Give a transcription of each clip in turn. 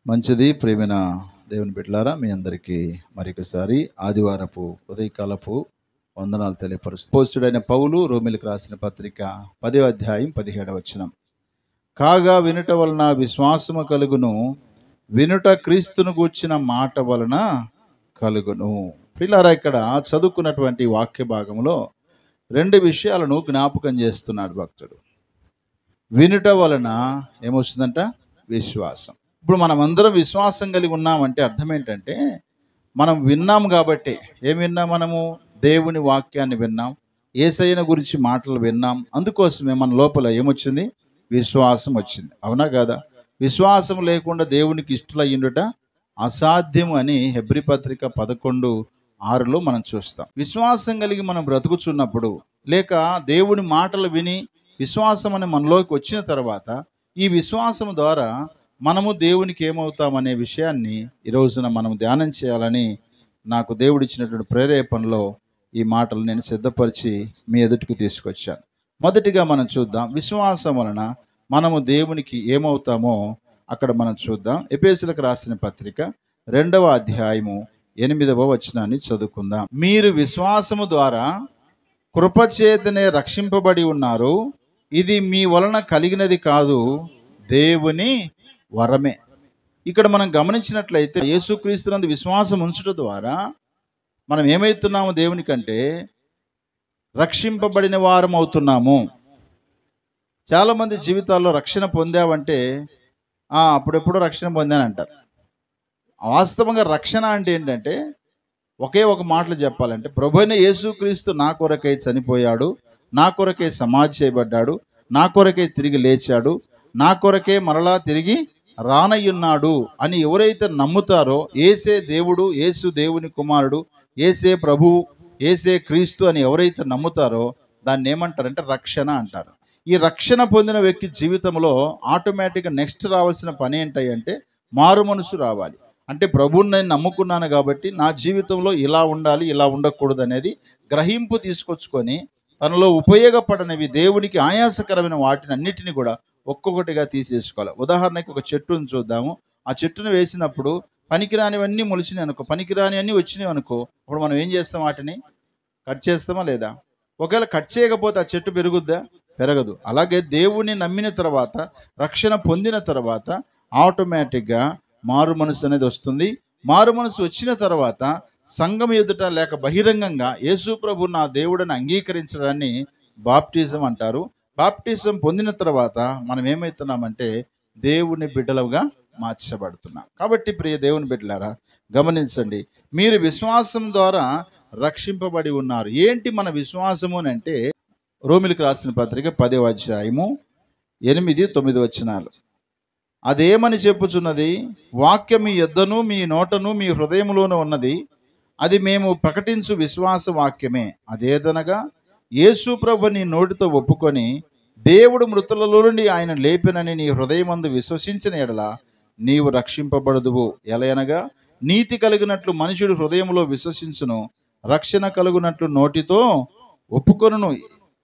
మంచిది. ప్రియమైన దేవుని బిడ్డలారా, మీ అందరికీ మరొకసారి ఆదివారపు ఉదయకాలపు వందనాలు తెలియపరుస్తూ పోస్టుడైన పౌలు రోమిలకు రాసిన పత్రిక 10వ అధ్యాయం 17వ వచనం. కాగా వినుట వలన విశ్వాసము కలుగును, వినుట క్రీస్తును గూర్చిన మాట వలన కలుగును. ప్రియులారా, ఇక్కడ చదువుకున్నటువంటి వాక్య భాగంలో రెండు విషయాలను జ్ఞాపకం చేస్తున్నాడు భక్తుడు. వినుట వలన ఏమొస్తుందంట? విశ్వాసం. ఇప్పుడు మనం అందరం విశ్వాసం కలిగి ఉన్నామంటే అర్థం ఏంటంటే, మనం విన్నాం కాబట్టి. ఏం విన్నాం? మనము దేవుని వాక్యాన్ని విన్నాం, యేసయ్యను గురించి మాటలు విన్నాం. అందుకోసమే మన లోపల ఏమొచ్చింది? విశ్వాసం వచ్చింది. అవునా కాదా? విశ్వాసం లేకుండా దేవునికి ఇష్టలయ్యుండుట అసాధ్యం అని హెబ్రీ పత్రిక 11:6లో మనం చూస్తాం. విశ్వాసం కలిగి మనం బ్రతుకుచున్నప్పుడు, లేక దేవుని మాటలు విని విశ్వాసం అని మనలోకి వచ్చిన తర్వాత, ఈ విశ్వాసం ద్వారా మనము దేవునికి ఏమవుతామనే విషయాన్ని ఈ రోజున మనం ధ్యానం చేయాలని నాకు దేవుడిచ్చినటువంటి ప్రేరేపణలో ఈ మాటలు నేను సిద్ధపరిచి మీ ఎదుటికి తీసుకొచ్చాను. మొదటిగా మనం చూద్దాం, విశ్వాసం వలన మనము దేవునికి ఏమవుతామో అక్కడ మనం చూద్దాం. ఎఫెసీయులకు రాసిన పత్రిక 2వ అధ్యాయము 8వ వచనాన్ని చదువుకుందాం. మీరు విశ్వాసము ద్వారా కృపచేతనే రక్షింపబడి ఉన్నారు, ఇది మీ వలన కలిగినది కాదు, దేవుని వరమే. ఇక్కడ మనం గమనించినట్లయితే యేసుక్రీస్తునందు విశ్వాసం ఉంచుట ద్వారా మనం ఏమవుతున్నాము? దేవుని కంటే రక్షింపబడిన వారం అవుతున్నాము. చాలామంది జీవితాల్లో రక్షణ పొందావంటే అప్పుడెప్పుడు రక్షణ పొందానంటారు. వాస్తవంగా రక్షణ అంటే ఏంటంటే, ఒకే ఒక మాటలు చెప్పాలంటే, ప్రభువైన యేసుక్రీస్తు నా కొరకై చనిపోయాడు, నా కొరకై సమాధి చేయబడ్డాడు, నా కొరకై తిరిగి లేచాడు, నా కొరకే మరలా తిరిగి రానయ్యున్నాడు అని ఎవరైతే నమ్ముతారో, యేసే దేవుడు, యేసు దేవుని కుమారుడు, యేసే ప్రభువు, యేసే క్రీస్తు అని ఎవరైతే నమ్ముతారో దాన్ని ఏమంటారంటే రక్షణ అంటారు. ఈ రక్షణ పొందిన వ్యక్తి జీవితంలో ఆటోమేటిక్గా నెక్స్ట్ రావాల్సిన పని ఏంటంటే మారు మనసు రావాలి. అంటే ప్రభువుని నేను నమ్ముకున్నాను కాబట్టి నా జీవితంలో ఇలా ఉండాలి, ఇలా ఉండకూడదు అనేది గ్రహింపు తీసుకొచ్చుకొని తనలో ఉపయోగపడనివి, దేవునికి ఆయాసకరమైన వాటిని అన్నిటిని కూడా ఒక్కొక్కటిగా తీసేసుకోవాలి. ఉదాహరణకి ఒక చెట్టును చూద్దాము. ఆ చెట్టును వేసినప్పుడు పనికిరానివన్నీ మొలిచినాయి అనుకో, పనికిరాని అన్నీ వచ్చినాయి అనుకో, అప్పుడు మనం ఏం చేస్తాం? వాటిని కట్ చేస్తామా లేదా? ఒకవేళ కట్ చేయకపోతే ఆ చెట్టు పెరుగుద్దా? పెరగదు. అలాగే దేవుని నమ్మిన తర్వాత, రక్షణ పొందిన తర్వాత ఆటోమేటిక్గా మారు మనసు అనేది వస్తుంది. మారు మనసు వచ్చిన తర్వాత సంఘం ఎదుట లేక బహిరంగంగా యేసు ప్రభు నా దేవుడిని అంగీకరించడాన్ని బాప్టిజం అంటారు. బాప్టిజం పొందిన తర్వాత మనం ఏమవుతున్నామంటే దేవుని బిడ్డలుగా మార్చబడుతున్నాం. కాబట్టి ప్రియ దేవుని బిడ్డలారా, గమనించండి, మీరు విశ్వాసం ద్వారా రక్షింపబడి ఉన్నారు. ఏంటి మన విశ్వాసము అంటే, రోమిలకు రాసిన పత్రిక 10వ అధ్యాయము 8-9 వచనాలు. అదేమని చెప్పుచున్నది? వాక్యం మీ యొద్దను మీ నోటను మీ హృదయంలోనూ ఉన్నది, అది మేము ప్రకటించు విశ్వాస వాక్యమే. అదేదనగా, యేసు ప్రభు నీ నోటితో ఒప్పుకొని దేవుడు మృతులలో నుండి ఆయన లేపినని నీ హృదయమందు విశ్వసించిన ఎడల నీవు రక్షింపబడదువు. ఎలయనగా, నీతి కలిగినట్లు మనుషుడు హృదయంలో విశ్వసించును, రక్షణ కలుగునట్లు నోటితో ఒప్పుకొనును.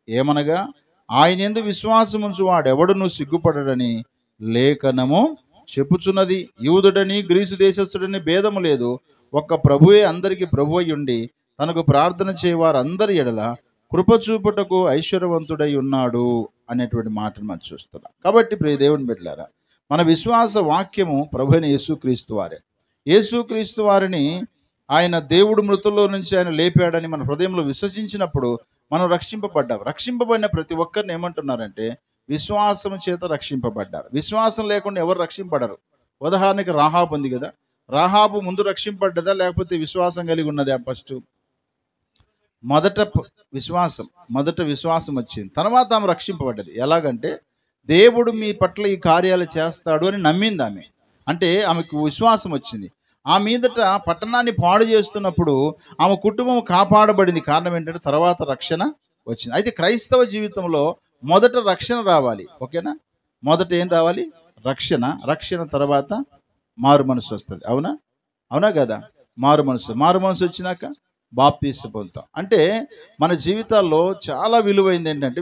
ఏమనగా, ఆయన యందు విశ్వాసముంచు వాడెవడును సిగ్గుపడడని లేఖనము చెప్పుచున్నది. యూదుడని గ్రీసు దేశస్థుడని భేదము లేదు, ఒక్క ప్రభువే అందరికీ ప్రభు అయ్యుండి తనకు ప్రార్థన చేయవారు అందరి ఎడల కృప చూపుటకు ఐశ్వర్యవంతుడై ఉన్నాడు అనేటువంటి మాటను మనం చూస్తున్నాం. కాబట్టి ప్రియ దేవుని బిడ్డలారా, మన విశ్వాస వాక్యము ప్రభువైన యేసుక్రీస్తు వారే. యేసుక్రీస్తు వారిని ఆయన దేవుడు మృతుల్లో నుంచి ఆయన లేపాడని మన హృదయంలో విశ్వసించినప్పుడు మనం రక్షింపబడ్డాం. రక్షింపబడిన ప్రతి ఒక్కరిని ఏమంటున్నారంటే విశ్వాసం చేత రక్షింపబడ్డారు. విశ్వాసం లేకుండా ఎవరు రక్షింపడరు. ఉదాహరణకి రాహాబు ఉంది కదా, రాహాబు ముందు రక్షింపడ్డదా లేకపోతే విశ్వాసం కలిగి ఉన్నదా? ఫస్ట్ మొదట విశ్వాసం వచ్చింది, తర్వాత ఆమె రక్షింపబడ్డది. ఎలాగంటే, దేవుడు మీ పట్ల ఈ కార్యాలు చేస్తాడు అని నమ్మింది ఆమె. అంటే ఆమెకు విశ్వాసం వచ్చింది. ఆ మీదట పట్టణాన్ని పాడు చేస్తున్నప్పుడు ఆమె కుటుంబం కాపాడబడింది. కారణం ఏంటంటే తర్వాత రక్షణ వచ్చింది. అయితే క్రైస్తవ జీవితంలో మొదట రక్షణ రావాలి. ఓకేనా? మొదట ఏం రావాలి? రక్షణ తర్వాత మారు మనసు వస్తుంది. అవునా కదా? మారు మనసు వచ్చినాక బాప్తీసం పొందుతాం. అంటే మన జీవితాల్లో చాలా విలువైంది ఏంటంటే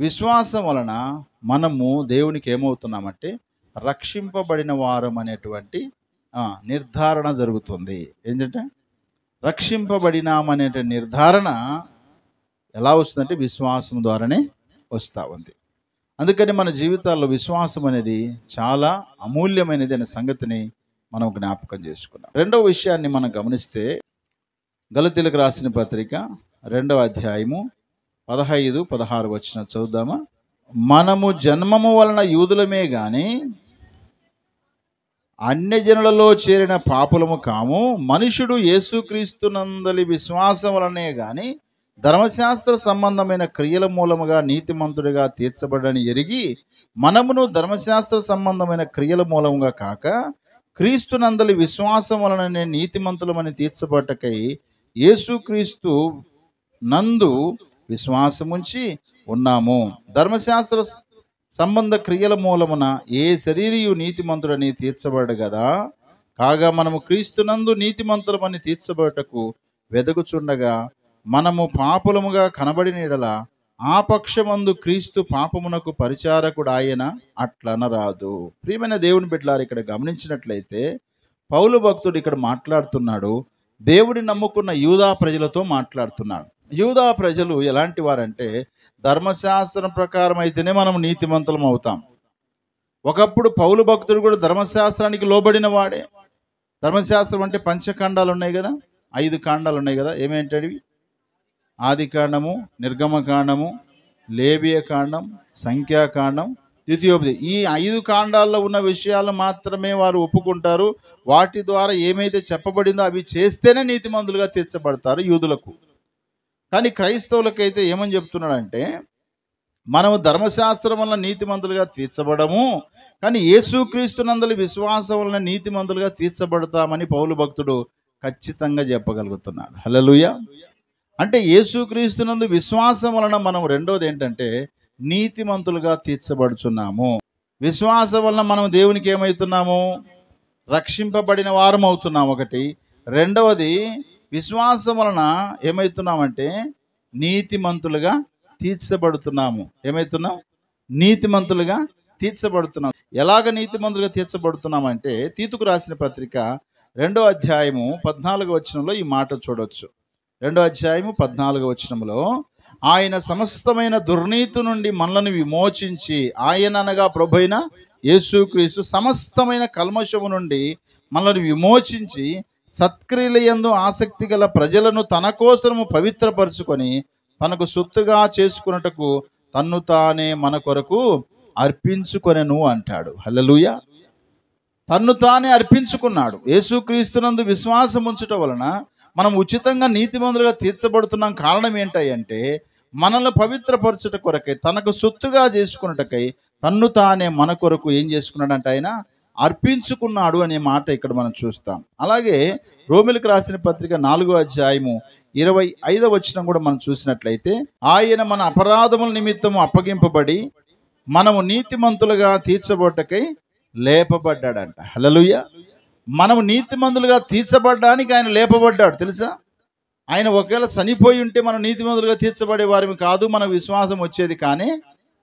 విశ్వాసం వలన మనము దేవునికి ఏమవుతున్నామంటే రక్షింపబడిన వారం అనేటువంటి నిర్ధారణ జరుగుతుంది. ఏంటంటే రక్షింపబడినామనే నిర్ధారణ ఎలా వస్తుందంటే విశ్వాసం ద్వారానే వస్తూ ఉంది. అందుకని మన జీవితాల్లో విశ్వాసం అనేది చాలా అమూల్యమైనది అనే సంగతిని మనం జ్ఞాపకం చేసుకున్నాం. రెండవ విషయాన్ని మనం గమనిస్తే గలతీయులకు రాసిన పత్రిక 2వ అధ్యాయము 15-16 వచనం చదువుదామా. మనము జన్మము వలన యూదులమే గాని అన్యజనులలో చేరిన పాపులము కాము. మనుషుడు యేసుక్రీస్తునందలి విశ్వాసం వలనే గాని ధర్మశాస్త్ర సంబంధమైన క్రియల మూలముగా నీతిమంతుడిగా తీర్చబడని ఎరిగి మనమును ధర్మశాస్త్ర సంబంధమైన క్రియల మూలముగా కాక క్రీస్తునందలి విశ్వాసం వలననే నీతిమంతులమని తీర్చబట్టకై యేసుక్రీస్తు నందు విశ్వాసముంచి ఉన్నాము. ధర్మశాస్త్ర సంబంధ క్రియల మూలమున ఏ శరీరియు నీతిమంతుడని తీర్చబడ్డ కదా, కాగా మనము క్రీస్తునందు నీతిమంతులమని తీర్చబడటకు వెదకుచుండగా మనము పాపులముగా కనబడిన యెడల ఆ పక్షమందు క్రీస్తు పాపమునకు పరిచారకుడు ఆయన అట్లనరాదు. ప్రియమైన దేవుని బిడ్డలారా, ఇక్కడ గమనించినట్లయితే పౌలు భక్తుడు ఇక్కడ మాట్లాడుతున్నాడు, దేవుని నమ్ముకున్న యూదా ప్రజలతో మాట్లాడుతున్నాడు. యూదా ప్రజలు ఎలాంటి వారంటే ధర్మశాస్త్రం ప్రకారం అయితేనే మనం నీతిమంతులం అవుతాం. ఒకప్పుడు పౌలు భక్తుడు కూడా ధర్మశాస్త్రానికి లోబడిన వాడే. ధర్మశాస్త్రం అంటే పంచకాండాలు ఉన్నాయి కదా, 5 కాండాలు ఉన్నాయి కదా. ఏమేంటవి? ఆదికాండము, నిర్గమకాండము, లేవియ కాండం, సంఖ్యాకాండం, ద్వితీయోపదేశం. ఈ 5 కాండాల్లో ఉన్న విషయాలు మాత్రమే వారు ఒప్పుకుంటారు. వాటి ద్వారా ఏమైతే చెప్పబడిందో అవి చేస్తేనే నీతిమంతులుగా తీర్చబడతారు యూదులకు. కానీ క్రైస్తవులకైతే ఏమని చెప్తున్నాడంటే మనము ధర్మశాస్త్రం వలన నీతిమంతులుగా తీర్చబడము, కానీ యేసుక్రీస్తునందలి విశ్వాసం వలన నీతిమంతులుగా తీర్చబడతామని పౌలు భక్తుడు ఖచ్చితంగా చెప్పగలుగుతున్నాడు. హల్లెలూయా. అంటే యేసుక్రీస్తునందు విశ్వాసం వలన మనం రెండోది ఏంటంటే నీతిమంతులుగా తీర్చబడుచున్నాము. విశ్వాసం వలన మనం దేవునికి ఏమవుతున్నాము? రక్షింపబడిన వారం అవుతున్నాం ఒకటి. రెండవది విశ్వాసం వలన ఏమవుతున్నామంటే నీతిమంతులుగా తీర్చబడుతున్నాము. ఏమవుతున్నాం? నీతిమంతులుగా తీర్చబడుతున్నాం. ఎలాగ నీతిమంతులుగా తీర్చబడుతున్నామంటే తీతుకు రాసిన పత్రిక 2వ అధ్యాయము 14వ వచనంలో ఈ మాట చూడొచ్చు. 2వ అధ్యాయము 14వ వచనంలో ఆయన సమస్తమైన దుర్నీతి నుండి మనలను విమోచించి, ఆయన అనగా ప్రభువైన యేసుక్రీస్తు సమస్తమైన కల్మషము నుండి మనలను విమోచించి సత్క్రియలయందు ఆసక్తి గల ప్రజలను తన కోసము పవిత్రపరుచుకొని తనకు సొత్తుగా చేసుకున్నటకు తన్ను తానే మన కొరకు అర్పించుకొనెను అంటాడు. హల్లెలూయా. తన్ను తానే అర్పించుకున్నాడు. యేసుక్రీస్తునందు విశ్వాసం ఉంచటం వలన మనం ఉచితంగా నీతిమంతులుగా తీర్చబడుతున్నాం. కారణం ఏంటంటే మనల్ని పవిత్రపరచుట కొరకై, తనకు సొత్తుగా చేసుకున్నటకై తన్ను తానే మన కొరకు ఏం చేసుకున్నాడంటే ఆయన అర్పించుకున్నాడు అనే మాట ఇక్కడ మనం చూస్తాం. అలాగే రోమిలకు రాసిన పత్రిక 4వ అధ్యాయము 25వ వచనం కూడా మనం చూసినట్లయితే ఆయన మన అపరాధముల నిమిత్తము అప్పగింపబడి మనము నీతిమంతులుగా తీర్చబోటకై లేపబడ్డాడంట. హల్లెలూయా. మనము నీతిమంతులుగా తీర్చబడ్డానికి ఆయన లేపబడ్డాడు. తెలుసా? ఆయన ఒకవేళ చనిపోయి ఉంటే మనం నీతిమంతులుగా తీర్చబడే వారిని కాదు, మన విశ్వాసం వచ్చేది కానే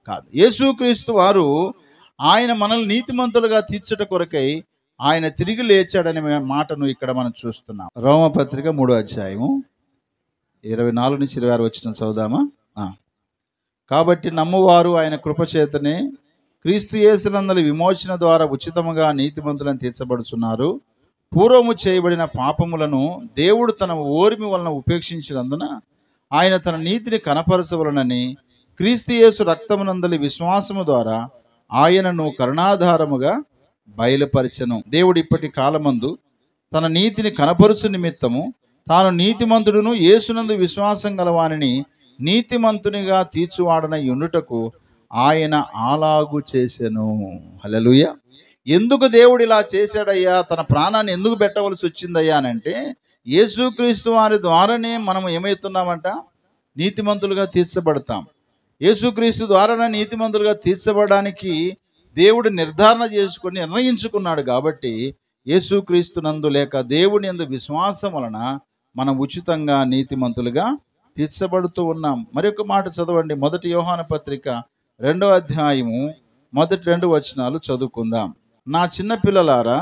కాదు. యేసుక్రీస్తు వారు ఆయన మనల్ని నీతిమంతులుగా తీర్చుట కొరకై ఆయన తిరిగి లేచాడనే మాటను ఇక్కడ మనం చూస్తున్నాం. రోమపత్రిక 3వ అధ్యాయము 24-26 వచనం చదువుదామా. కాబట్టి నమ్మువారు ఆయన కృపచేతనే క్రీస్తు యేసునందలి విమోచన ద్వారా ఉచితముగా నీతిమంతులను తీర్చబడుచున్నారు. పూర్వము చేయబడిన పాపములను దేవుడు తన ఓర్మి వలన ఉపేక్షించినందున ఆయన తన నీతిని కనపరచవలనని క్రీస్తు యేసు రక్తమునందలి విశ్వాసము ద్వారా ఆయనను కరుణాధారముగా బయలుపరిచెను. దేవుడు ఇప్పటి కాలమందు తన నీతిని కనపరుచు నిమిత్తము తాను నీతిమంతుడును యేసునందు విశ్వాసం గలవానిని నీతిమంతునిగా తీర్చువాడన యుండుటకు ఆయన అలాగు చేసెను. హల్లెలూయా. ఎందుకు దేవుడు ఇలా చేశాడయ్యా, తన ప్రాణాన్ని ఎందుకు పెట్టవలసి వచ్చిందయ్యా అని అంటే యేసుక్రీస్తు వారి ద్వారానే మనం ఏమవుతున్నామంట? నీతిమంతులుగా తీర్చబడతాం. యేసుక్రీస్తు ద్వారా నీతిమంతులుగా తీర్చబడడానికి దేవుడు నిర్ధారణ చేసుకొని నిర్ణయించుకున్నాడు. కాబట్టి యేసుక్రీస్తునందు లేక దేవుని యందు విశ్వాసం వలన మనం ఉచితంగా నీతిమంతులుగా తీర్చబడుతూ ఉన్నాం. మరొక మాట చదవండి. 1 యోహాను పత్రిక 2వ అధ్యాయము 1-2 వచనాలు చదువుకుందాం. నా చిన్న పిల్లలారా,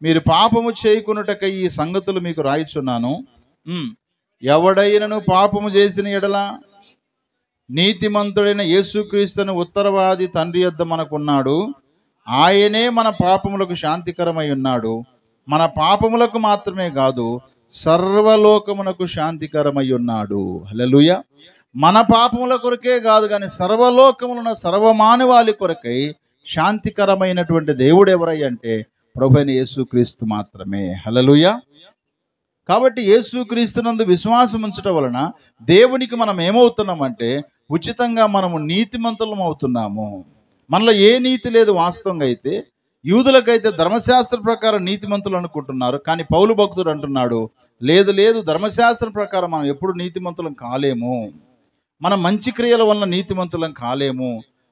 మీరు పాపము చేయకున్నటకై ఈ సంగతులు మీకు రాయిచున్నాను. ఎవడైనను పాపము చేసిన ఎడల నీతిమంతుడైన యేసుక్రీస్తును ఉత్తరవాది తండ్రి యొద్ద మనకున్నాడు. ఆయనే మన పాపములకు శాంతికరమై ఉన్నాడు. మన పాపములకు మాత్రమే కాదు, సర్వలోకమునకు శాంతికరమై ఉన్నాడు. హల్లెలూయా. మన పాపముల కొరకే కాదు కానీ సర్వలోకములను సర్వమానవాళి కొరకై శాంతికరమైనటువంటి దేవుడు ఎవరై అంటే ప్రభువైన యేసుక్రీస్తు మాత్రమే. హల్లెలూయా. కాబట్టి యేసుక్రీస్తునందు విశ్వాసం ఉంచడం వలన దేవునికి మనం ఏమవుతున్నామంటే ఉచితంగా మనము నీతిమంతులం అవుతున్నాము. మనలో ఏ నీతి లేదు. వాస్తవంగా అయితే యూదులకైతే ధర్మశాస్త్ర ప్రకారం నీతిమంతులు అనుకుంటున్నారు. కానీ పౌలు భక్తుడు అంటున్నాడు, లేదు లేదు, ధర్మశాస్త్రం ప్రకారం మనం ఎప్పుడు నీతిమంతులం కాలేము. మనం మంచి క్రియల వలన నీతిమంతులం కాలేము.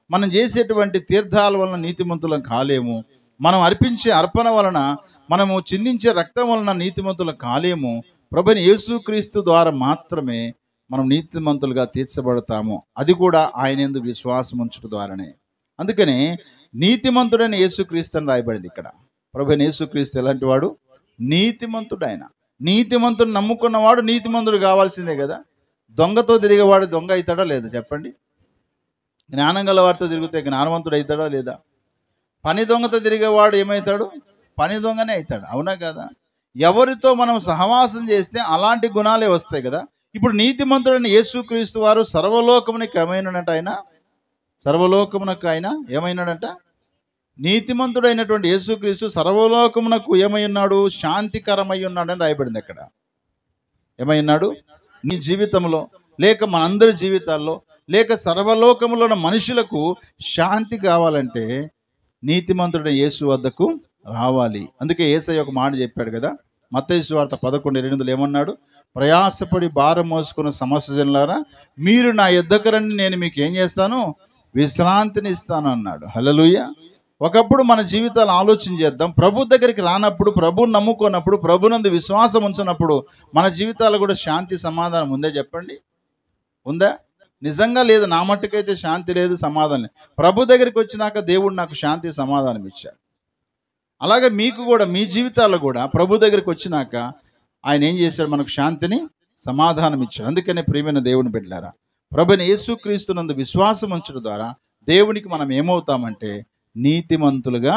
మనం చేసేటువంటి తీర్థాల వలన నీతిమంతులం కాలేము. మనం అర్పించే అర్పణ వలన, మనము చిందించే రక్తం వలన నీతిమంతులం కాలేము. ప్రభువైన యేసుక్రీస్తు ద్వారా మాత్రమే మనం నీతిమంతులుగా తీర్చబడతాము. అది కూడా ఆయన యందు విశ్వాసం ఉంచడం ద్వారానే. అందుకనే నీతిమంతుడైన యేసుక్రీస్తు అని రాయబడింది ఇక్కడ. ప్రభువైన యేసుక్రీస్తు ఎలాంటి వాడు? నీతిమంతుడు. ఆయన నీతిమంతుడు నమ్ముకున్నవాడు నీతిమంతుడు కావాల్సిందే కదా. దొంగతో తిరిగేవాడు దొంగ అవుతాడా లేదా చెప్పండి? జ్ఞానం గల వారితో తిరిగితే జ్ఞానవంతుడు అవుతాడా లేదా? పని దొంగతో తిరిగేవాడు ఏమవుతాడు? పని దొంగనే అవుతాడు. అవునా కదా? ఎవరితో మనం సహవాసం చేస్తే అలాంటి గుణాలే వస్తాయి కదా. ఇప్పుడు నీతిమంతుడైన యేసుక్రీస్తు వారు సర్వలోకమునికి ఏమైనాడంట? ఆయన సర్వలోకమునకు ఆయన ఏమైనాడంట? నీతిమంతుడైనటువంటి యేసుక్రీస్తు సర్వలోకమునకు ఏమై ఉన్నాడు? శాంతికరమై ఉన్నాడని రాయబడింది అక్కడ. ఏమై ఉన్నాడు? నీ జీవితంలో లేక మనందరి జీవితాల్లో లేక సర్వలోకములో ఉన్న మనుషులకు శాంతి కావాలంటే నీతిమంతుడైన యేసు వద్దకు రావాలి. అందుకే యేసయ్య ఒక మాట చెప్పాడు కదా, మత్తయి సువార్త 11:8 ఏమన్నాడు? ప్రయాసపడి భారం మోసుకున్న సమస్యలారా మీరు నా యొద్దకు రండి, నేను మీకు ఏం చేస్తాను? విశ్రాంతిని ఇస్తాను అన్నాడు. హల్లెలూయా. ఒకప్పుడు మన జీవితాలు ఆలోచన చేద్దాం. ప్రభు దగ్గరికి రానప్పుడు, ప్రభువుని నమ్ముకున్నప్పుడు, ప్రభునందు విశ్వాసం ఉంచినప్పుడు మన జీవితాలు కూడా శాంతి సమాధానం ఉందే చెప్పండి? ఉందా? నిజంగా లేదు. నా మట్టుకైతే శాంతి లేదు, సమాధానం లేదు. ప్రభు దగ్గరికి వచ్చినాక దేవుడు నాకు శాంతి సమాధానం ఇచ్చాడు. అలాగే మీకు కూడా మీ జీవితాల్లో కూడా ప్రభు దగ్గరికి వచ్చినాక ఆయన ఏం చేశాడు? మనకు శాంతిని సమాధానం ఇచ్చాడు. అందుకనే ప్రియమైన దేవుని బిడ్డలారా, ప్రభువైన యేసుక్రీస్తునందు విశ్వాసం ఉంచడం ద్వారా దేవునికి మనం ఏమవుతామంటే నీతిమంతులుగా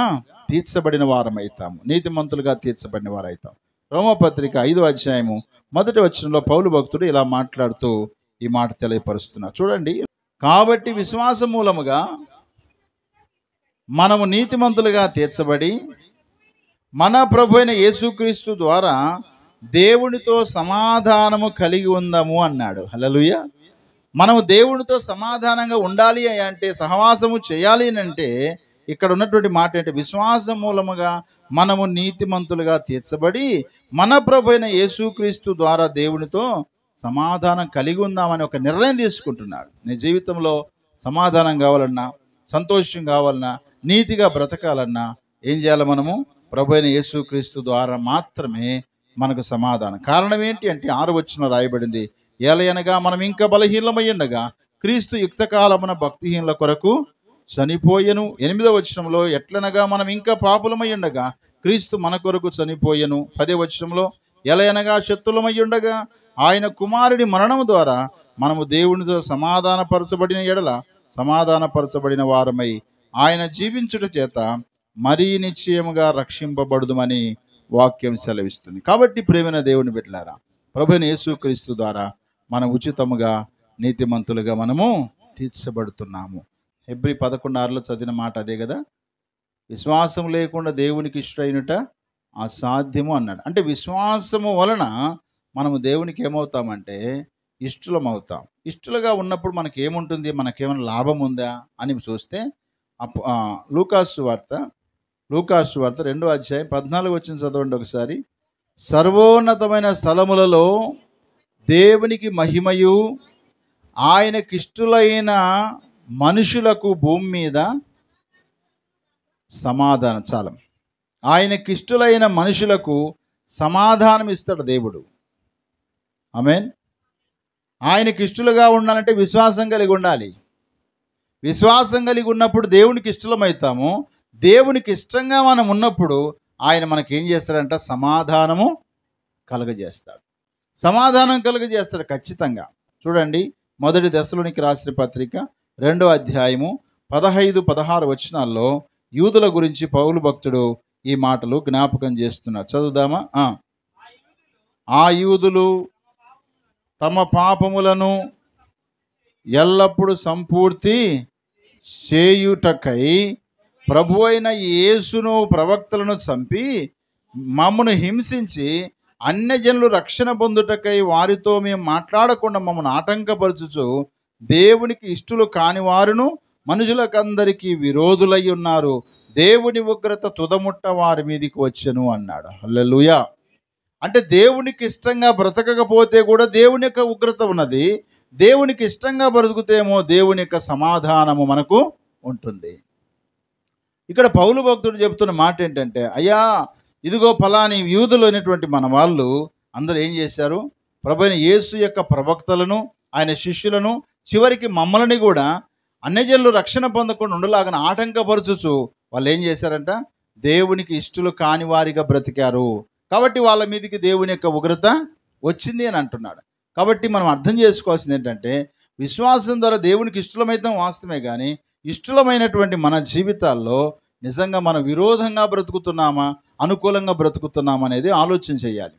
తీర్చబడిన వారమవుతాము. నీతిమంతులుగా తీర్చబడిన వారవుతాం. రోమపత్రిక 5వ అధ్యాయము 1వ వచనంలో పౌలు భక్తుడు ఇలా మాట్లాడుతూ ఈ మాట తెలియపరుస్తున్నారు. చూడండి, కాబట్టి విశ్వాసం మూలముగా మనము నీతిమంతులుగా తీర్చబడి మన ప్రభువైన యేసుక్రీస్తు ద్వారా దేవునితో సమాధానము కలిగి ఉందాము అన్నాడు. హల్లెలూయా. మనము దేవునితో సమాధానంగా ఉండాలి అంటే, సహవాసము చేయాలి అంటే ఇక్కడ ఉన్నటువంటి మాట ఏంటి? విశ్వాసం మూలముగా మనము నీతిమంతులుగా తీర్చబడి మన ప్రభువైన యేసుక్రీస్తు ద్వారా దేవునితో సమాధానం కలిగి ఉందామని ఒక నిర్ణయం తీసుకుంటున్నాడు. నీ జీవితంలో సమాధానం కావాలన్నా, సంతోషం కావాలన్నా, నీతిగా బ్రతకాలన్నా ఏం చేయాలి? మనము ప్రభువైన యేసుక్రీస్తు ద్వారా మాత్రమే మనకు సమాధానం. కారణం ఏంటి అంటే 6వ వచనంలో రాయబడింది, ఏలయనగా మనం ఇంకా బలహీనమై ఉండగా క్రీస్తు యుక్తకాలమున భక్తిహీనుల కొరకు చనిపోయెను. 8వ వచనంలో ఎట్లనగా మనం ఇంకా పాపులమై ఉండగా క్రీస్తు మన కొరకు చనిపోయెను. 10వ వచనంలో ఎలయనగా శత్రులమై ఉండగా ఆయన కుమారుడి మరణము ద్వారా మనము దేవునితో సమాధానపరచబడిన ఎడల సమాధానపరచబడిన వారమై ఆయన జీవించుట చేత మరీ నిశ్చయముగా రక్షింపబడుదుమని వాక్యం సెలవిస్తుంది. కాబట్టి ప్రేమైన దేవుని బిడ్డలారా, ప్రభువైన యేసుక్రీస్తు ద్వారా మనం ఉచితముగా నీతిమంతులుగా మనము తీర్చబడుతున్నాము. హెబ్రీ 11:6 చదివిన మాట అదే కదా. విశ్వాసం లేకుండా దేవునికి ఇష్టమైనట అసాధ్యము అన్నాడు. అంటే విశ్వాసము వలన మనము దేవునికి ఏమవుతామంటే ఇష్టలం అవుతాం. ఇష్టలుగా ఉన్నప్పుడు మనకి ఏముంటుంది? మనకేమైనా లాభం ఉందా అని చూస్తే లూకాసు వార్త 2వ అధ్యాయం 14 వచ్చిన చదవండి ఒకసారి. సర్వోన్నతమైన స్థలములలో దేవునికి మహిమయు ఆయనకిష్టులైన మనుషులకు భూమి మీద సమాధానం. చాలం. ఆయనకిష్టులైన మనుషులకు సమాధానం ఇస్తాడు దేవుడు. ఆమేన్. ఆయనకి ఇష్టలుగా ఉండాలంటే విశ్వాసం కలిగి ఉండాలి. విశ్వాసం కలిగి ఉన్నప్పుడు దేవునికి ఇష్టలమవుతాము. దేవునికి ఇష్టంగా మనం ఉన్నప్పుడు ఆయన మనకి ఏం చేస్తాడంట? సమాధానము కలుగజేస్తాడు. సమాధానం కలుగజేస్తాడు ఖచ్చితంగా. చూడండి, మొదటి దశలోనికి రాసిన పత్రిక 2వ అధ్యాయము 15, 16 వచనాల్లో యూదుల గురించి పౌలు భక్తుడు ఈ మాటలు జ్ఞాపకం చేస్తున్నారు. చదువుదామా? ఆ యూదులు తమ పాపములను ఎల్లప్పుడూ సంపూర్తి చేయుటకై ప్రభువైన యేసును ప్రవక్తలను చంపి మమ్మను హింసించి అన్యజనులు రక్షణ పొందుటకై వారితో మేము మాట్లాడకుండా మమ్మల్ని ఆటంకపరచుచు దేవునికి ఇష్టలు కాని వారును మనుషులకందరికీ విరోధులై ఉన్నారు. దేవుని ఉగ్రత తుదముట్ట వారి మీదికి వచ్చెను అన్నాడు. హల్లెలూయా. అంటే దేవునికి ఇష్టంగా బ్రతకకపోతే కూడా దేవుని యొక్క ఉగ్రత ఉన్నది. దేవునికి ఇష్టంగా బ్రతుకుతేమో దేవుని యొక్క సమాధానము మనకు ఉంటుంది. ఇక్కడ పౌలు భక్తుడు చెప్తున్న మాట ఏంటంటే, అయ్యా ఇదిగో ఫలాని యూదులు అయినటువంటి మన వాళ్ళు అందరూ ఏం చేశారు? ప్రభువైన యేసు యొక్క ప్రవక్తలను, ఆయన శిష్యులను, చివరికి మమ్మల్ని కూడా అన్యజనులు రక్షణ పొందకుండా ఉండలాగిన ఆటంకపరచుచు వాళ్ళు ఏం చేశారంట? దేవునికి ఇష్టలు కాని వారిగా బ్రతికారు. కాబట్టి వాళ్ళ మీదకి దేవుని యొక్క ఉగ్రత వచ్చింది అని అంటున్నాడు. కాబట్టి మనం అర్థం చేసుకోవాల్సింది ఏంటంటే, విశ్వాసం ద్వారా దేవునికి ఇష్టలమైతే వాస్తవమే, కానీ ఇష్టలమైనటువంటి మన జీవితాల్లో నిజంగా మనం విరోధంగా బ్రతుకుతున్నామా, అనుకూలంగా బ్రతుకుతున్నామా అనేది ఆలోచన చేయాలి.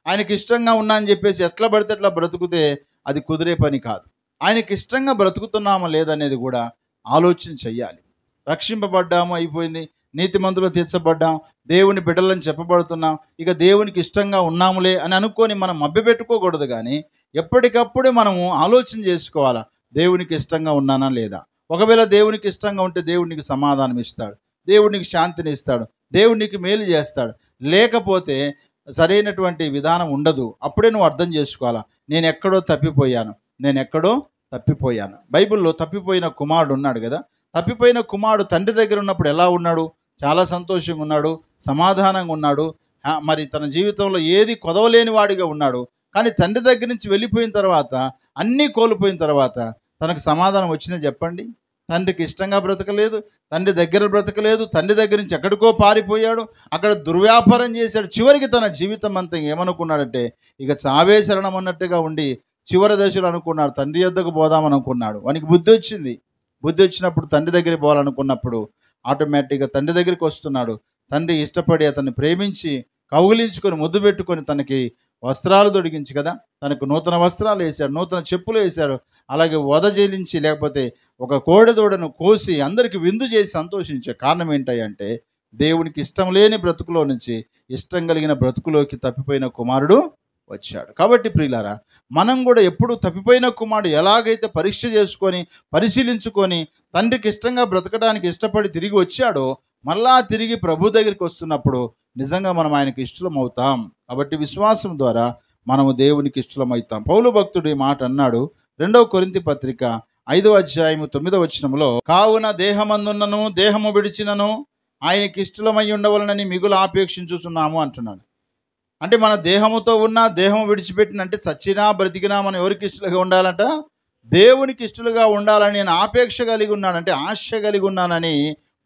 ఆయనకి ఇష్టంగా ఉన్నా అని చెప్పేసి ఎట్లా పడితే అట్లా బ్రతుకుతే అది కుదిరే పని కాదు. ఆయనకి ఇష్టంగా బ్రతుకుతున్నామా లేదనేది కూడా ఆలోచన చెయ్యాలి. రక్షింపబడ్డాము, అయిపోయింది, నీతిమంతులు తీర్చబడ్డాం, దేవుని బిడ్డలని చెప్పబడుతున్నాం, ఇక దేవునికి ఇష్టంగా ఉన్నాములే అని అనుకొని మనం మభ్యపెట్టుకోకూడదు. కానీ ఎప్పటికప్పుడే మనము ఆలోచన చేసుకోవాలా, దేవునికి ఇష్టంగా ఉన్నానా లేదా. ఒకవేళ దేవునికి ఇష్టంగా ఉంటే దేవునికి సమాధానం ఇస్తాడు, దేవునికి శాంతిని ఇస్తాడు, దేవునికి మేలు చేస్తాడు. లేకపోతే సరైనటువంటి విధానం ఉండదు. అప్పుడే నువ్వు అర్థం చేసుకోవాలా, నేను ఎక్కడో తప్పిపోయాను. బైబిల్లో తప్పిపోయిన కుమారుడు ఉన్నాడు కదా. తప్పిపోయిన కుమారుడు తండ్రి దగ్గర ఉన్నప్పుడు ఎలా ఉన్నాడు? చాలా సంతోషంగా ఉన్నాడు, సమాధానంగా ఉన్నాడు, మరి తన జీవితంలో ఏది కొదవలేని వాడిగా ఉన్నాడు. కానీ తండ్రి దగ్గర నుంచి వెళ్ళిపోయిన తర్వాత, అన్నీ కోల్పోయిన తర్వాత తనకు సమాధానం వచ్చిందని చెప్పండి. తండ్రికి ఇష్టంగా బ్రతకలేదు, తండ్రి దగ్గర బ్రతకలేదు, తండ్రి దగ్గర నుంచి ఎక్కడికో పారిపోయాడు, అక్కడ దుర్వ్యాపారం చేశాడు. చివరికి తన జీవితం అంతా ఏమనుకున్నాడంటే ఇక చావే శరణం అన్నట్టుగా ఉండి చివరి దశలో అనుకున్నాడు, తండ్రి యొద్దకు పోదామనుకున్నాడు. వానికి బుద్ధి వచ్చింది. బుద్ధి వచ్చినప్పుడు తండ్రి దగ్గరికి పోవాలనుకున్నప్పుడు ఆటోమేటిక్గా తండ్రి దగ్గరికి వస్తున్నాడు. తండ్రి ఇష్టపడి అతన్ని ప్రేమించి కౌగిలించుకొని ముద్దు పెట్టుకొని తనకి వస్త్రాలు తొడిగించి కదా, తనకు నూతన వస్త్రాలు వేశాడు, నూతన చెప్పులు వేశాడు. అలాగే వధ చెల్లించి లేకపోతే ఒక కోడెదూడను కోసి అందరికి విందు చేసి సంతోషించే కారణం ఏంటంటే, దేవునికి ఇష్టం లేని బ్రతుకులో నుంచి ఇష్టం కలిగిన బ్రతుకులోకి తప్పిపోయిన కుమారుడు వచ్చాడు. కాబట్టి ప్రియులారా, మనం కూడా ఎప్పుడు తప్పిపోయిన కుమారుడు ఎలాగైతే పరీక్ష చేసుకొని పరిశీలించుకొని తండ్రికి ఇష్టంగా బ్రతకడానికి ఇష్టపడి తిరిగి వచ్చాడో, మళ్ళా తిరిగి ప్రభు దగ్గరికి వస్తున్నప్పుడు నిజంగా మనం ఆయనకి ఇష్టలం అవుతాం. కాబట్టి విశ్వాసం ద్వారా మనము దేవునికి ఇష్టలం అవుతాం. పౌలు భక్తుడు ఈ మాట అన్నాడు 2వ కొరింథీ పత్రిక 5వ అధ్యాయము 9వ వచనంలో, కావున దేహమందున్నను దేహము విడిచినను ఆయనకి ఇష్టలమై ఉండవలనని మిగులు ఆపేక్షించుచున్నాము అంటున్నాడు. అంటే మన దేహముతో ఉన్నా దేహం విడిచిపెట్టినంటే చచ్చినా బ్రతికినా మనం ఎవరికి ఇష్టలుగా ఉండాలంట? దేవునికి ఇష్టలుగా ఉండాలని నేను ఆపేక్ష కలిగి ఉన్నానంటే ఆశ కలిగి ఉన్నానని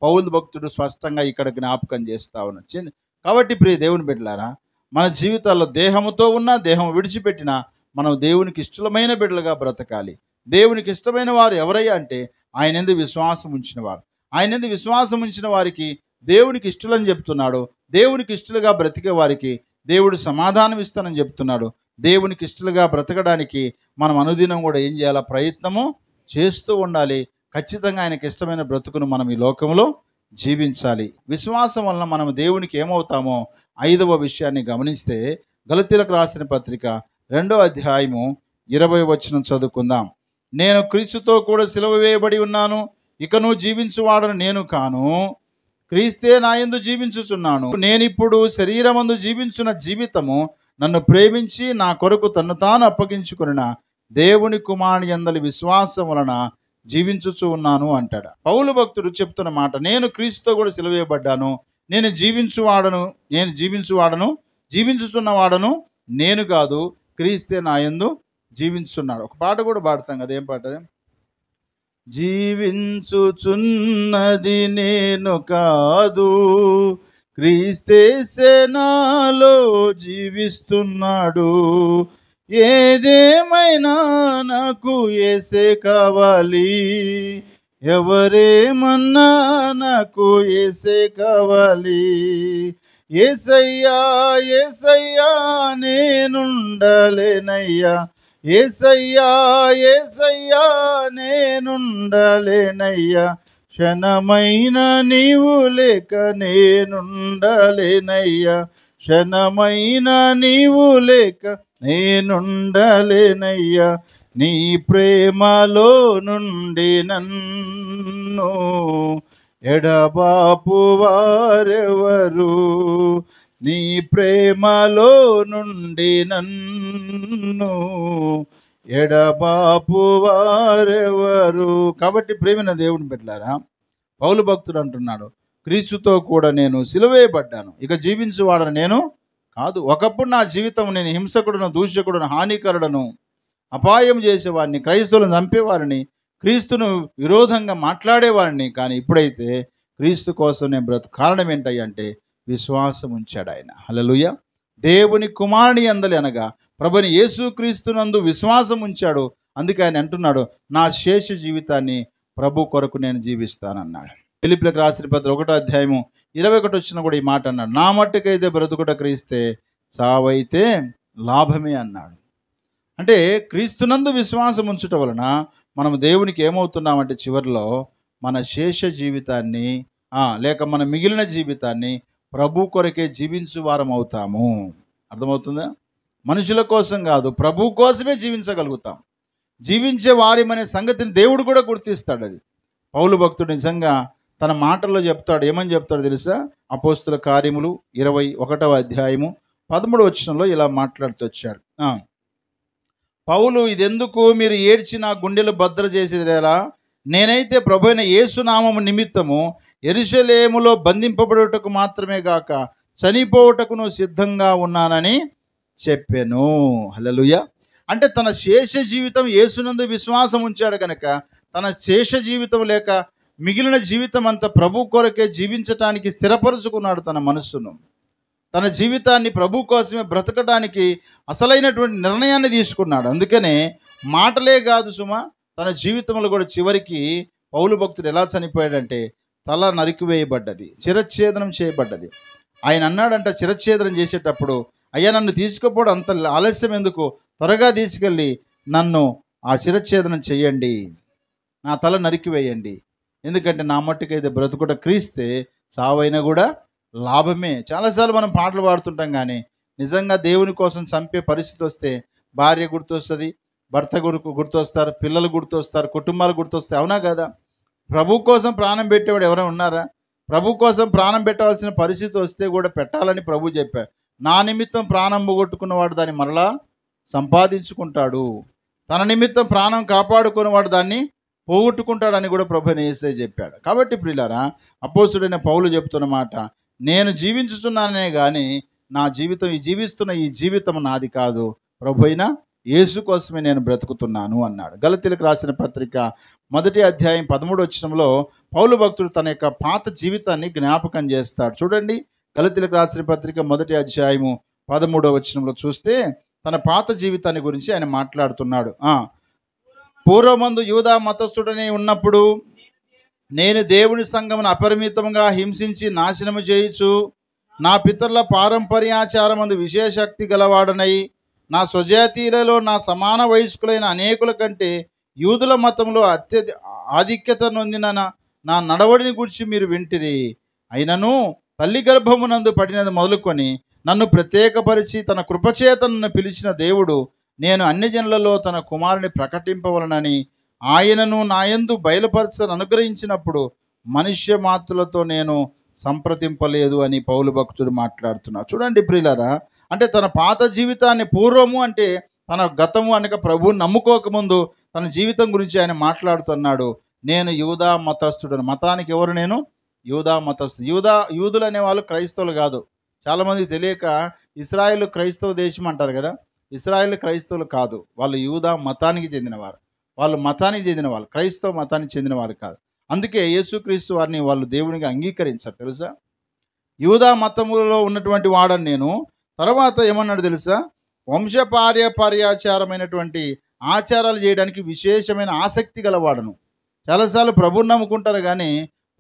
పౌలు భక్తుడు స్పష్టంగా ఇక్కడ జ్ఞాపకం చేస్తా ఉన్నాడు. కాబట్టి ప్రియ దేవుని బిడ్డలారా, మన జీవితాల్లో దేహముతో ఉన్నా దేహం విడిచిపెట్టినా మనం దేవునికి ఇష్టమైన బిడ్డలుగా బ్రతకాలి. దేవునికి ఇష్టమైన వారు ఎవరయ్యా అంటే ఆయన యందు విశ్వాసం ఉంచిన వారు. ఆయన యందు విశ్వాసం ఉంచిన వారికి దేవునికి ఇష్టలని చెప్తున్నాడు. దేవునికి ఇష్టలుగా బ్రతికే వారికి దేవుడు సమాధానం ఇస్తానని చెప్తున్నాడు. దేవునికి ఇష్టలుగా బ్రతకడానికి మనం అనుదినం కూడా ఏం చేయాలా? ప్రయత్నము చేస్తూ ఉండాలి. ఖచ్చితంగా ఆయనకి ఇష్టమైన బ్రతుకును మనం ఈ లోకంలో జీవించాలి. విశ్వాసం వలన మనం దేవునికి ఏమవుతామో 5వ విషయాన్ని గమనిస్తే, గలతీయులకు రాసిన పత్రిక 2వ అధ్యాయము 20వ వచనం చదువుకుందాం. నేను క్రీస్తుతో కూడా సిలువ వేయబడి ఉన్నాను, ఇకను జీవించువాడను నేను కాను, క్రీస్తే నా యందు జీవించుచున్నాను. నేనిప్పుడు శరీరమందు జీవించున్న జీవితము నన్ను ప్రేమించి నా కొరకు తన్ను తాను అప్పగించుకొనిన దేవుని కుమారుని యందలి విశ్వాసం వలన జీవించుచు ఉన్నాను అంటాడు. పౌలు భక్తుడు చెప్తున్న మాట, నేను క్రీస్తుతో కూడా సిలువ వేయబడ్డాను, నేను జీవించుచున్నవాడను నేను కాదు, క్రీస్తే నా యందు జీవించున్నాడు. ఒక పాట కూడా పాడతాం కదా, ఏం పాట? జీవించుచున్నది నేను కాదు, క్రీస్తేసే నాలో జీవిస్తున్నాడు. ఏదేమైనా నాకు యేసే కావాలి, ఎవరేమన్నా నాకు యేసే కావాలి. యేసయ్యా యేసయ్యా నేనుండలేనయ్యా, యేసయ్యా యేసయ్యా నేనుండలేనయ్యా, క్షణమైన నీవు లేక నేనుండలేనయ్యా, క్షణమైన నీవు లేక నేనుండలేనయ్యా. నీ ప్రేమలో నుండి నన్ను ఎడబాపు వారెవరు, నీ ప్రేమలో నుండి నన్ను ఎడబాపు వారెవరు. కాబట్టి ప్రేమైన దేవుని బిడ్డలారా, పౌలు భక్తుడు అంటున్నాడు, క్రీస్తుతో కూడా నేను సిలువేయబడ్డాను, ఇక జీవించువాడను నేను కాదు. ఒకప్పుడు నా జీవితం నేను హింసకుడును, దూషకుడును, హానికరుడను, అపాయం చేసేవాడిని, క్రైస్తవులను చంపేవారిని, క్రీస్తును విరోధంగా మాట్లాడేవాడిని. కానీ ఇప్పుడైతే క్రీస్తు కోసం నేను బ్రతుకు. కారణం ఏంటంటే విశ్వాసం ఉంచాడు ఆయన. హల్లెలూయా. దేవుని కుమారుని యందలి అనగా ప్రభుని యేసుక్రీస్తునందు విశ్వాసం ఉంచాడు. అందుకే ఆయన అంటున్నాడు, నా శేష జీవితాన్ని ప్రభు కొరకు నేను జీవిస్తానన్నాడు. ఫిలిప్పీయులకు రాసిన పత్రిక 1:21 కూడా ఈ మాట అన్నాడు, నా మట్టుకైతే బ్రతుకుట క్రీస్తే, చావైతే లాభమే అన్నాడు. అంటే క్రీస్తునందు విశ్వాసం ఉంచుట వలన మనం దేవునికి ఏమవుతున్నామంటే చివరిలో మన శేష జీవితాన్ని లేక మన మిగిలిన జీవితాన్ని ప్రభు కొరకే జీవించు వారం అవుతాము. అర్థమవుతుందా? మనుషుల కోసం కాదు, ప్రభు కోసమే జీవించగలుగుతాం. జీవించే వారిమనే సంగతిని దేవుడు కూడా గుర్తిస్తాడు. అది పౌలు భక్తుడు నిజంగా తన మాటల్లో చెప్తాడు. ఏమని చెప్తాడు తెలుసా? అపోస్తుల కార్యములు 21:13 ఇలా మాట్లాడుతూ వచ్చాడు. పౌలు, ఇదెందుకు మీరు ఏడ్చి నా గుండెలు భద్ర చేసేదిరా? నేనైతే ప్రభువైన యేసు నామము నిమిత్తము యెరూషలేములో బంధింపబడుటకు మాత్రమే గాక చనిపోవుటకును సిద్ధంగా ఉన్నానని చెప్పాను. హల్లెలూయా. అంటే తన శేష జీవితం యేసునందు విశ్వాసం ఉంచాడు కనుక తన శేష జీవితం లేక మిగిలిన జీవితం అంతా ప్రభు కొరకే జీవించటానికి స్థిరపరుచుకున్నాడు తన మనస్సును. తన జీవితాన్ని ప్రభు కోసమే బ్రతకడానికి అసలైనటువంటి నిర్ణయాన్ని తీసుకున్నాడు. అందుకనే మాటలే కాదు సుమా, తన జీవితంలో కూడా చివరికి పౌలు భక్తుడు ఎలా చనిపోయాడంటే తల నరికివేయబడ్డది, శిరచ్ఛేదనం చేయబడ్డది. ఆయన అన్నాడంట శిరచ్ఛేదనం చేసేటప్పుడు, అయ్యా నన్ను తీసుకుపోవడం అంత ఆలస్యం ఎందుకు, త్వరగా తీసుకెళ్ళి నన్ను ఆ శిరచ్ఛేదనం చెయ్యండి, నా తల నరికివేయండి, ఎందుకంటే నా మట్టుకైతే బ్రతుకుట క్రీస్తే, చావైనా కూడా లాభమే. చాలాసార్లు మనం పాటలు పాడుతుంటాం, కానీ నిజంగా దేవుని కోసం చంపే పరిస్థితి వస్తే భార్య గుర్తొస్తుంది, భర్త గుర్తొస్తారు, పిల్లలు గుర్తొస్తారు, కుటుంబాలు గుర్తొస్తాయి. అవునా కదా? ప్రభు కోసం ప్రాణం పెట్టేవాడు ఎవరైనా ఉన్నారా? ప్రభు కోసం ప్రాణం పెట్టవలసిన పరిస్థితి వస్తే కూడా పెట్టాలని ప్రభు చెప్పాడు. నా నిమిత్తం ప్రాణం పోగొట్టుకున్నవాడు దాన్ని మరలా సంపాదించుకుంటాడు, తన నిమిత్తం ప్రాణం కాపాడుకున్నవాడు దాన్ని పోగొట్టుకుంటాడని కూడా ప్రభువైన యేసయ్య చెప్పాడు. కాబట్టి ప్రియులారా, అపోస్తుడైన పౌలు చెప్తున్న మాట, నేను జీవించుచున్నానే కానీ నా జీవితం జీవిస్తున్న ఈ జీవితం నాది కాదు, ప్రభువైన యేసు కోసమే నేను బ్రతుకుతున్నాను అన్నాడు. గలతీయులకు రాసిన పత్రిక 1:13 పౌలు భక్తుడు తన యొక్క పాత జీవితాన్ని జ్ఞాపకం చేస్తాడు. చూడండి, గలతీయులకు రాసిన పత్రిక 1:13 చూస్తే తన పాత జీవితాన్ని గురించి ఆయన మాట్లాడుతున్నాడు. పూర్వమందు యూదా మతస్థుడనే ఉన్నప్పుడు నేను దేవుని సంఘమును అపరిమితంగా హింసించి నాశనము చేయుచు నా పితరుల పారంపర్యాచారమందు విశేషక్తి గలవాడనై నా స్వజాతీయులలో నా సమాన వయస్కులైన అనేకుల కంటే యూదుల మతంలో ఆధిక్యత నొందిన నా నడవడిని గురించి మీరు వింటిరి. అయినను తల్లి గర్భమునందు పడినది మొదలుకొని నన్ను ప్రత్యేకపరిచి తన కృపచేత నన్ను పిలిచిన దేవుడు నేను అన్యజనులలో తన కుమారుని ప్రకటింపవలనని ఆయనను నాయందు బయలుపరచని అనుగ్రహించినప్పుడు మనుష్య మాత్రులతో నేను సంప్రదింపలేదు అని పౌలు భక్తుడు మాట్లాడుతున్నాడు. చూడండి ప్రియులారా, అంటే తన పాత జీవితాన్ని, పూర్వము అంటే తన గతము అనక ప్రభువుని నమ్ముకోకముందు తన జీవితం గురించి ఆయన మాట్లాడుతున్నాడు. నేను యూదా మతస్థుడను. మతానికి ఎవరు? నేను యూదా మతస్థుడు. యూదులు అనేవాళ్ళు క్రైస్తవులు కాదు. చాలామంది తెలియక ఇశ్రాయేలు క్రైస్తవ దేశం అంటారు కదా. ఇశ్రాయేలు క్రైస్తవులు కాదు, వాళ్ళు యూదా మతానికి చెందినవారు. వాళ్ళు మతానికి చెందిన వాళ్ళు, క్రైస్తవ మతానికి చెందిన వారు కాదు. అందుకే యేసుక్రీస్తు వారిని వాళ్ళు దేవునిగా అంగీకరించారు తెలుసా. యూదా మతములో ఉన్నటువంటి వాడని నేను. తర్వాత ఏమన్నాడు తెలుసా, వంశపార్యపర్యాచారమైనటువంటి ఆచారాలు చేయడానికి విశేషమైన ఆసక్తి గలవాడను. చాలాసార్లు ప్రభువుని నమ్ముకుంటారు కానీ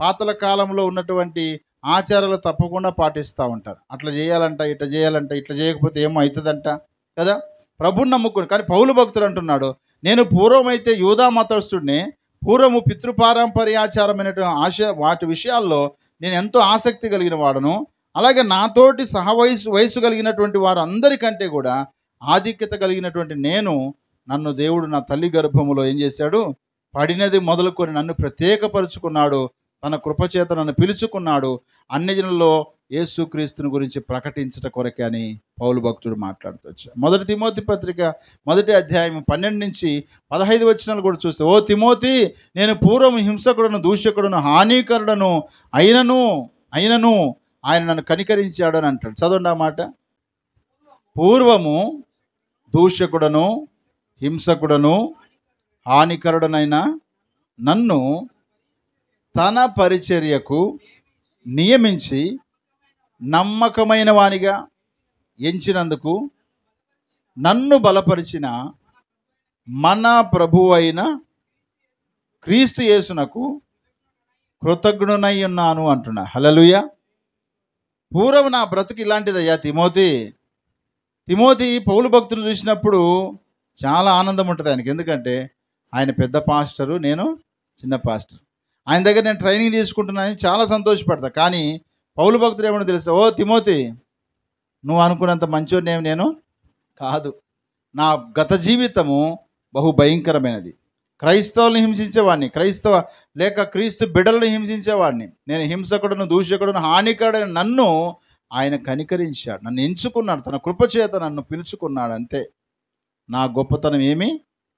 పాతల కాలంలో ఉన్నటువంటి ఆచారాలు తప్పకుండా పాటిస్తూ ఉంటారు. అట్లా చేయాలంట, ఇట్లా చేయాలంట, ఇట్లా చేయకపోతే ఏమో అవుతుందంట కదా. ప్రభువుని నమ్ముకుని కానీ పౌలు భక్తుడు అంటున్నాడు, నేను పూర్వమైతే యూదా మతస్థుడిని, పూర్వము పితృపారంపర్యాచారమైనటువంటి వాటి విషయాల్లో నేను ఎంతో ఆసక్తి కలిగిన వాడను. అలాగే నాతోటి వయసు కలిగినటువంటి వారు అందరికంటే కూడా ఆధిక్యత కలిగినటువంటి నేను, నన్ను దేవుడు నా తల్లి గర్భములో ఏం చేశాడు, పడినది మొదలుకొని నన్ను ప్రత్యేకపరుచుకున్నాడు, తన కృపచేత నన్ను పిలుచుకున్నాడు, అన్యజనుల్లో యేసుక్రీస్తుని గురించి ప్రకటించట కొరకే అని పౌలు భక్తుడు మాట్లాడుతూ వచ్చాడు. 1 తిమోతి పత్రిక 1వ అధ్యాయం 12 నుంచి 15 వచనాలు కూడా చూస్తే, ఓ తిమోతి, నేను పూర్వము హింసకుడును, దూషకుడును, హానికరుడను అయినను ఆయన నన్ను కనికరించాడు అని అంటాడు. చదవండి ఆ మాట. పూర్వము దూషకుడను, హింసకుడను, హానికరుడనైనా నన్ను తన పరిచర్యకు నియమించి నమ్మకమైన వానిగా ఎంచినందుకు నన్ను బలపరిచిన మన ప్రభువు అయిన క్రీస్తు యేసునకు కృతజ్ఞునై ఉన్నాను అంటున్నా. హల్లెలూయా. పూర్వం నా బ్రతుకు ఇలాంటిదయ్యా తిమోతి పౌలు భక్తులు చూసినప్పుడు చాలా ఆనందం ఉంటుంది ఆయనకి. ఎందుకంటే ఆయన పెద్ద పాస్టరు, నేను చిన్న పాస్టర్. ఆయన దగ్గర నేను ట్రైనింగ్ తీసుకుంటున్నానని చాలా సంతోషపడతా. కానీ పౌలు భక్తుడు ఏమన్నా తెలుసా, ఓ తిమోతి, నువ్వు అనుకున్నంత మంచోడిని నేను కాదు. నా గత జీవితము బహు భయంకరమైనది. క్రైస్తవులను హింసించేవాడిని, క్రీస్తు బిడ్డలను హింసించేవాడిని. నేను హింసకుడును, దూషకుడును, హానికరుడైన నన్ను ఆయన కనికరించాడు, నన్ను ఎంచుకున్నాడు, తన కృపచేత నన్ను పిలుచుకున్నాడు. అంతే, నా గొప్పతనం ఏమీ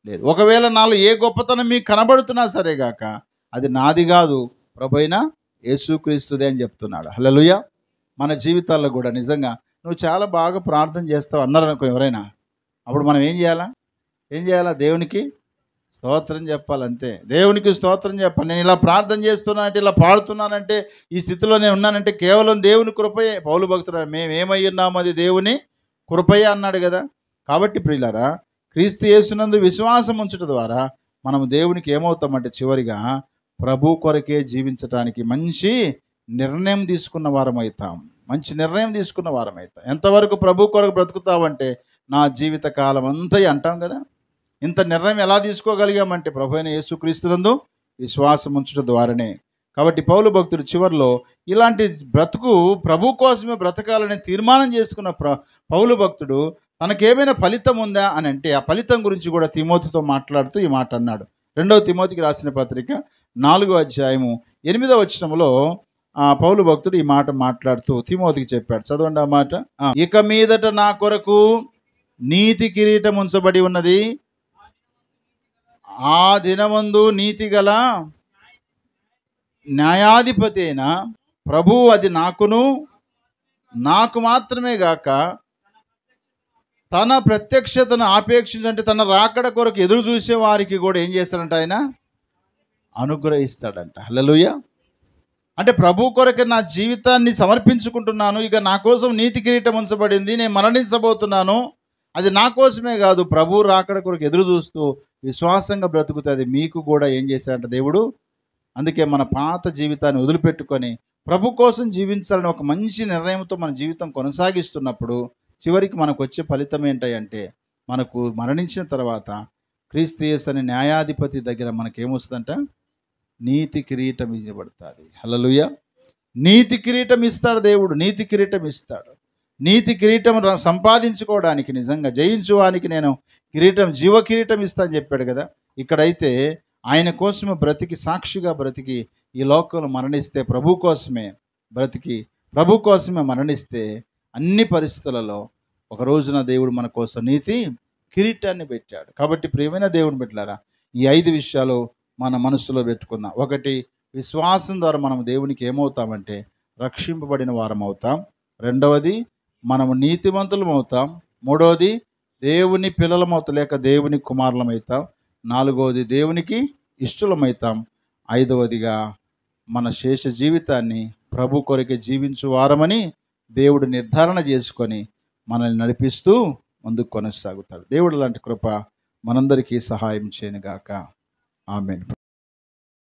లేదు. ఒకవేళ నాలో ఏ గొప్పతనం మీకు కనబడుతున్నా సరేగాక అది నాది కాదు, ప్రభువైన యేసుక్రీస్తుదే అని చెప్తున్నాడు. హల్లెలూయా. మన జీవితాల్లో కూడా నిజంగా నువ్వు చాలా బాగా ప్రార్థన చేస్తావు అన్నారనుకో ఎవరైనా, అప్పుడు మనం ఏం చేయాలా? దేవునికి స్తోత్రం చెప్పాలంతే. దేవునికి స్తోత్రం చెప్పాలి. నేను ఇలా ప్రార్థన చేస్తున్నానంటే, ఇలా పాడుతున్నానంటే, ఈ స్థితిలో నేను ఉన్నానంటే కేవలం దేవుని కృపయే. పౌలు భక్తుడు మేము ఏమై ఉన్నాము అది దేవుని కృపయే అన్నాడు కదా. కాబట్టి ప్రియులారా, క్రీస్తు యేసునందు విశ్వాసం ఉంచడం ద్వారా మనం దేవునికి ఏమవుతామంటే చివరిగా ప్రభు కొరకే జీవించడానికి మంచి నిర్ణయం తీసుకున్న వారం అవుతాం. ఎంతవరకు ప్రభు కొరకు బ్రతుకుతావంటే నా జీవిత కాలం అంతా అంటాం కదా. ఇంత నిర్ణయం ఎలా తీసుకోగలిగామంటే ప్రభు అయిన యేసుక్రీస్తునందు విశ్వాసం ఉంచడం ద్వారానే. కాబట్టి పౌలు భక్తుడు చివరిలో ఇలాంటి బ్రతుకు ప్రభు కోసమే బ్రతకాలని తీర్మానం చేసుకున్న పౌలు భక్తుడు తనకేమైనా ఫలితం ఉందా అని అంటే ఆ ఫలితం గురించి కూడా తిమోతితో మాట్లాడుతూ ఈ మాట అన్నాడు. 2వ తిమోతికి రాసిన పత్రిక 4వ అధ్యాయము 8వ వచనంలో పౌలు భక్తుడు ఈ మాట మాట్లాడుతూ తిమోతికి చెప్పాడు. చదవండి ఆ మాట. ఇక మీదట నా కొరకు నీతి కిరీటం ఉంచబడి ఉన్నది, ఆ దినమందు నీతి గల న్యాయాధిపతి అయిన ప్రభువు అది నాకు మాత్రమే గాక తన ప్రత్యక్షతను ఆపేక్షించంటే తన రాకడ కొరకు ఎదురు చూసే వారికి కూడా ఏం చేస్తాడంట, ఆయన అనుగ్రహిస్తాడంట. హల్లెలూయా. అంటే ప్రభు కొరకు నా జీవితాన్ని సమర్పించుకుంటున్నాను, ఇక నా కోసం నీతి కిరీటం ఉంచబడింది, నేను మరణించబోతున్నాను, అది నా కోసమే కాదు, ప్రభు రాకడ కొరకు ఎదురు చూస్తూ విశ్వాసంగా బ్రతుకుతుంది మీకు కూడా ఏం చేశాడంట దేవుడు. అందుకే మన పాత జీవితాన్ని వదిలిపెట్టుకొని ప్రభు కోసం జీవించాలని ఒక మంచి నిర్ణయంతో మన జీవితం కొనసాగిస్తున్నప్పుడు చివరికి మనకు వచ్చే ఫలితం ఏంటంటే, మనకు మరణించిన తర్వాత క్రీస్తు యేసు అనే న్యాయాధిపతి దగ్గర మనకేమొస్తుందంట, నీతి కిరీటం ఇవ్వబడుతుంది. హల్లెలూయా. నీతి కిరీటం ఇస్తాడు దేవుడు, నీతి కిరీటం ఇస్తాడు. నీతి కిరీటం సంపాదించుకోవడానికి, నిజంగా జయించువానికి నేను జీవ కిరీటం ఇస్తా అని చెప్పాడు కదా. ఇక్కడైతే ఆయన కోసమే బ్రతికి, సాక్షిగా బ్రతికి ఈ లోకంలో మరణిస్తే, ప్రభు కోసమే మరణిస్తే అన్ని పరిస్థితులలో ఒక రోజున దేవుడు మన కోసం నీతి కిరీటాన్ని పెట్టాడు. కాబట్టి ప్రియమైన దేవుని బిడ్డలారా, ఈ 5 విషయాలు మన మనసులో పెట్టుకుందాం. 1, విశ్వాసం ద్వారా మనం దేవునికి ఏమవుతామంటే రక్షింపబడిన వారం అవుతాం. 2వది, మనము నీతిమంతులం అవుతాం. 3వది, దేవుని పిల్లలం అవుతాం, లేక దేవుని కుమారులం అవుతాం. నాలుగవది దేవునికి ఇష్టలమవుతాం. ఐదవదిగా మన శేష జీవితాన్ని ప్రభు కొరకే జీవించు వారమని దేవుడు నిర్ధారణ చేసుకొని మనల్ని నడిపిస్తూ ముందుకు కొనసాగుతాడు. దేవుడు లాంటి కృప మనందరికీ సహాయం చేయనుగాక. ఆమేన్.